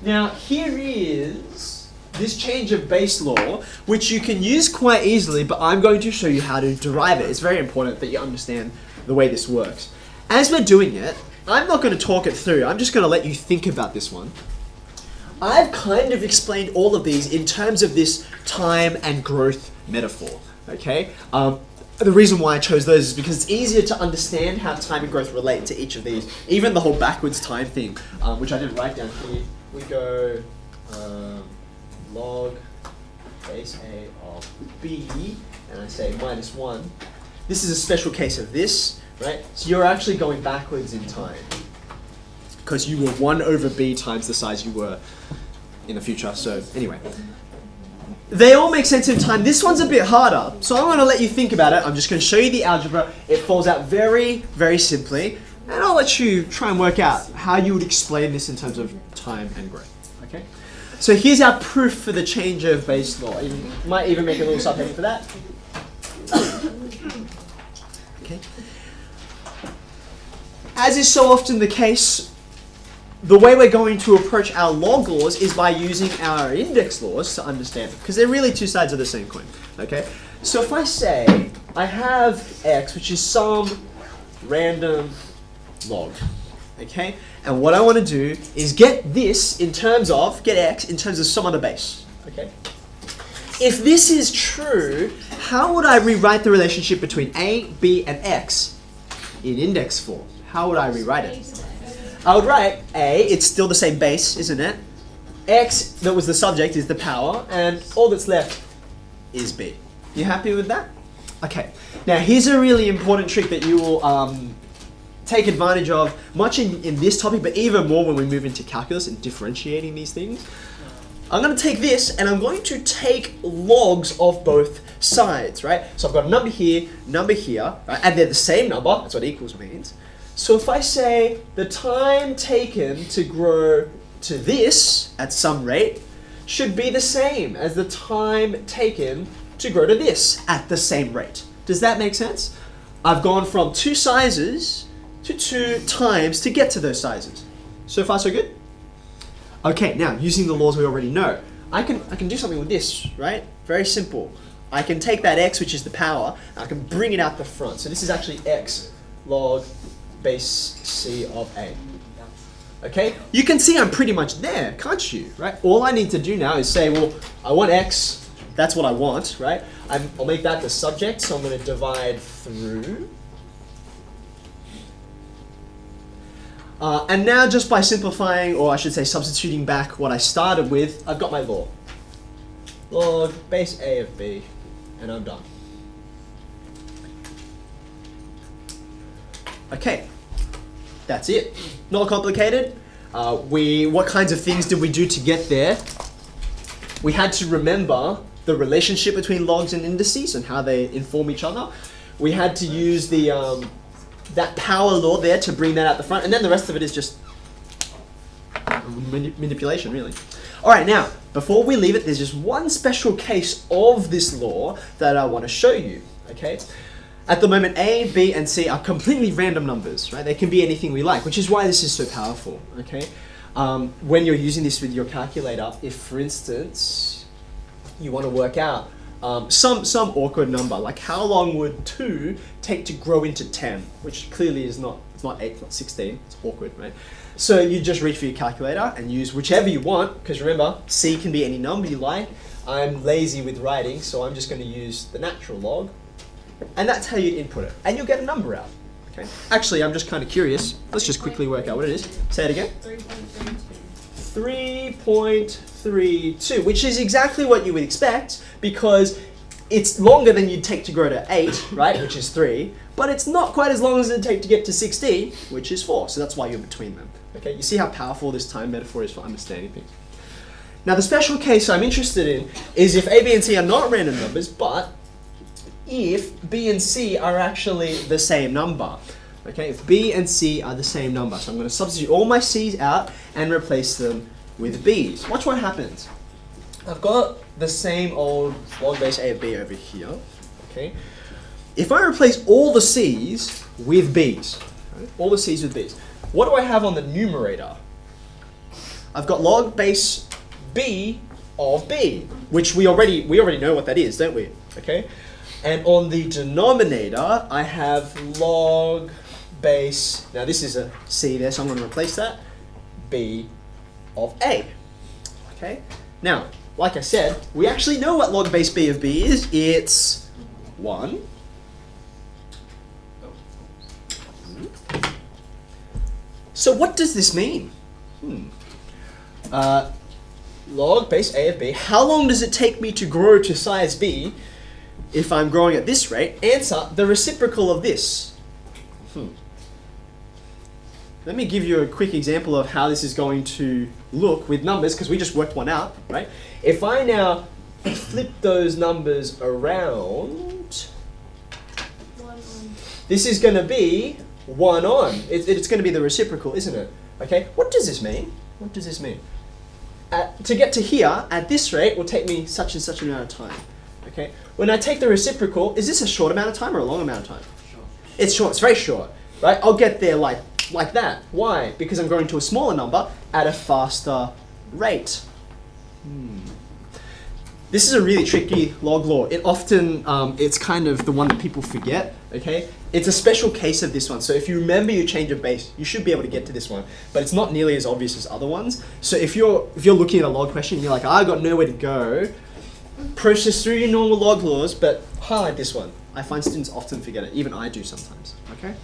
Now, here is this change of base law, which you can use quite easily, but I'm going to show you how to derive it. It's very important that you understand the way this works. As we're doing it, I'm not going to talk it through. I'm just going to let you think about this one. I've kind of explained all of these in terms of this time and growth metaphor, okay? The reason why I chose those is because it's easier to understand how time and growth relate to each of these. Even the whole backwards time thing, which I didn't write down here. We go log base A of B, and I say minus 1. This is a special case of this, right? So you're actually going backwards in time, because you were 1 over b times the size you were in the future. So anyway, they all make sense in time. This one's a bit harder, so I'm going to let you think about it. I'm just going to show you the algebra. It falls out very, very simply, and I'll let you try and work out how you would explain this in terms of time and growth. Okay? So here's our proof for the change of base law. You might even make a little subheading for that. Okay. As is so often the case, the way we're going to approach our log laws is by using our index laws to understand it, because they're really two sides of the same coin. Okay? So if I say I have x, which is some random log, okay? And what I want to do is get this in terms of, get x in terms of some other base, okay? If this is true, how would I rewrite the relationship between a, b, and x in index form? How would I rewrite it? I would write a, it's still the same base, isn't it? X, that was the subject, is the power, and all that's left is b. You happy with that? Okay. Now here's a really important trick that you will take advantage of much in this topic, but even more when we move into calculus and differentiating these things. I'm going to take this and I'm going to take logs of both sides, right? So I've got a number here, right? And they're the same number. That's what equals means. So if I say the time taken to grow to this at some rate should be the same as the time taken to grow to this at the same rate. Does that make sense? I've gone from 2 sizes to 2 times to get to those sizes. So far so good? Okay, now using the laws we already know, I can do something with this, right? Very simple. I can take that x, which is the power, and I can bring it out the front. So this is actually x log base c of a. Okay? You can see I'm pretty much there, can't you? Right? All I need to do now is say, well, I want x. That's what I want, right? I'll make that the subject, so I'm going to divide through. And now just by simplifying, or I should say substituting back what I started with, I've got my law. Log base a of b, and I'm done. Okay, that's it. Not complicated. What kinds of things did we do to get there? We had to remember the relationship between logs and indices and how they inform each other. We had to use the that power law there to bring that out the front, and then the rest of it is just manipulation, really. All right, now, before we leave it, there's just one special case of this law that I want to show you, okay? At the moment, A, B, and C are completely random numbers, right? They can be anything we like, which is why this is so powerful, okay? When you're using this with your calculator, if, for instance, you want to work out some awkward number, like how long would 2 take to grow into 10, which clearly is not, it's not 8, it's not 16, it's awkward, right? So you just reach for your calculator and use whichever you want, because remember, C can be any number you like. I'm lazy with writing, so I'm just going to use the natural log. And that's how you input it. And you'll get a number out. Okay. Actually, I'm just kind of curious. Let's just quickly work out what it is. Say it again. 3.32, which is exactly what you would expect, because it's longer than you'd take to grow to 8, right, which is 3, but it's not quite as long as it'd take to get to 16, which is 4, so that's why you're between them. Okay, you see how powerful this time metaphor is for understanding things. Now, the special case I'm interested in is if A, B, and C are not random numbers, but if B and C are actually the same number. Okay, if B and C are the same number. So I'm going to substitute all my C's out and replace them with B's. Watch what happens. I've got the same old log base A of B over here. Okay. If I replace all the C's with B's, right, all the C's with B's, what do I have on the numerator? I've got log base b of b, which we already know what that is, don't we? Okay, and on the denominator I have log base. Now this is a c there, so I'm going to replace that b of a. Okay. Now, like I said, we actually know what log base b of b is. It's 1. So what does this mean? Log base a of b. How long does it take me to grow to size b if I'm growing at this rate? Answer, the reciprocal of this. Let me give you a quick example of how this is going to look with numbers, because we just worked one out, right? If I now flip those numbers around, this is going to be 1 on. It's going to be the reciprocal, isn't it? Okay, what does this mean? What does this mean? To get to here, at this rate, will take me such and such an amount of time. Okay, when I take the reciprocal, is this a short amount of time or a long amount of time? Short. It's short, it's very short, right? I'll get there like that. Why? Because I'm going to a smaller number at a faster rate. This is a really tricky log law. It often, it's kind of the one that people forget, okay? It's a special case of this one. So if you remember your change of base, you should be able to get to this one, but it's not nearly as obvious as other ones. So if you're looking at a log question and you're like, I've got nowhere to go, process through your normal log laws, but highlight this one. I find students often forget it. Even I do sometimes, okay?